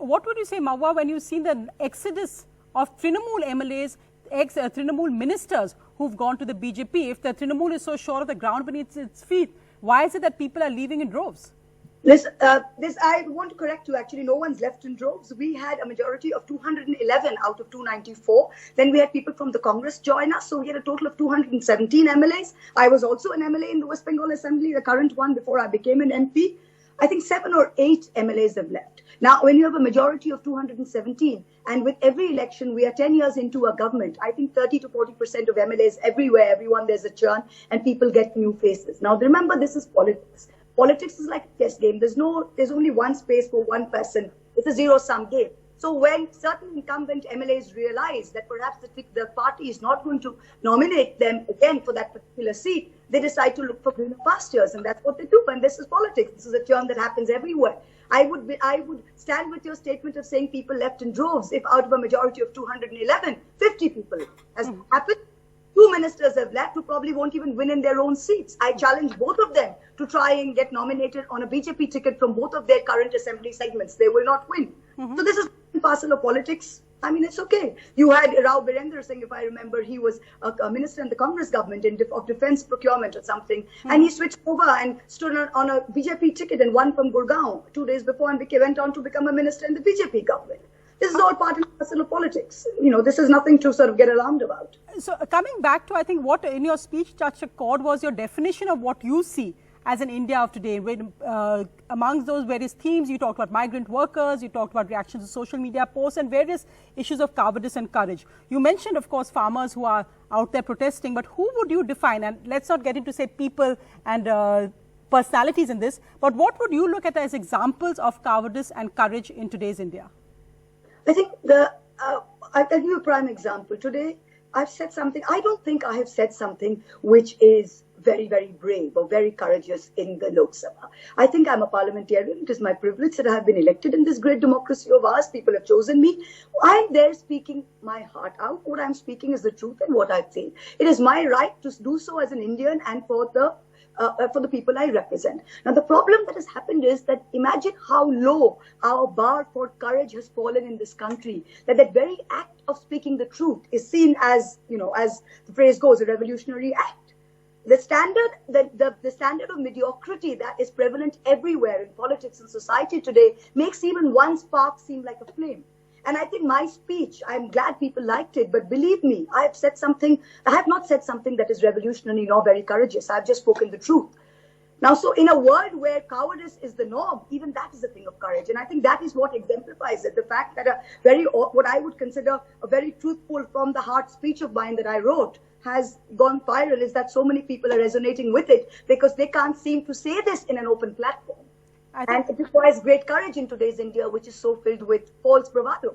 what would you say, Mahua, when you've seen the exodus of Trinamool MLAs, ex-Trinamool ministers who've gone to the BJP? If the Trinamool is so sure of the ground beneath its feet, why is it that people are leaving in droves? I want to correct you. Actually, no one's left in droves. We had a majority of 211 out of 294. Then we had people from the Congress join us. So we had a total of 217 MLAs. I was also an MLA in the West Bengal Assembly, the current one before I became an MP. I think 7 or 8 MLAs have left. Now, when you have a majority of 217, and with every election, we are 10 years into a government, I think 30 to 40% of MLAs everywhere, everyone, there's a churn, and people get new faces. Now, remember, this is politics. Politics is like a chess game. There's only one space for one person. It's a zero-sum game. So when certain incumbent MLAs realize that perhaps the party is not going to nominate them again for that particular seat, they decide to look for greener pastures, and that's what they do. And this is politics. This is a churn that happens everywhere. I would stand with your statement of saying people left in droves. If out of a majority of 211, 50 people has happened. 2 ministers have left who probably won't even win in their own seats. I challenge both of them to try and get nominated on a BJP ticket from both of their current assembly segments. They will not win. So this is parcel of politics. I mean, it's okay. You had Rao Birender Singh, if I remember, he was a minister in the Congress government of defense procurement or something. And he switched over and stood on a BJP ticket and won from Gurgaon 2 days before and went on to become a minister in the BJP government. This is all part and parcel of politics. You know, this is nothing to sort of get alarmed about. So coming back to, I think, what in your speech touched a chord was your definition of what you see as an India of today. When, amongst those various themes, you talked about migrant workers, you talked about reactions to social media posts and various issues of cowardice and courage. You mentioned, of course, farmers who are out there protesting, but who would you define? And let's not get into, say, people and personalities in this, but what would you look at as examples of cowardice and courage in today's India? I think I'll give you a prime example. Today, I've said something. I don't think I have said something which is very, very brave or very courageous in the Lok Sabha. I think I'm a parliamentarian. It is my privilege that I have been elected in this great democracy of ours. People have chosen me. I'm there speaking my heart out. What I'm speaking is the truth and what I feel. It is my right to do so as an Indian and for the people I represent. Now, the problem that has happened is that imagine how low our bar for courage has fallen in this country, that very act of speaking the truth is seen as, you know, as the phrase goes, a revolutionary act. The standard of mediocrity that is prevalent everywhere in politics and society today makes even one spark seem like a flame. And I think my speech, I'm glad people liked it, but believe me, I have not said something that is revolutionary nor very courageous. I've just spoken the truth. Now, so in a world where cowardice is the norm, even that is a thing of courage. And I think that is what exemplifies it. The fact that what I would consider a very truthful from the heart speech of mine that I wrote has gone viral is that so many people are resonating with it because they can't seem to say this in an open platform. And it requires great courage in today's India, which is so filled with false bravado.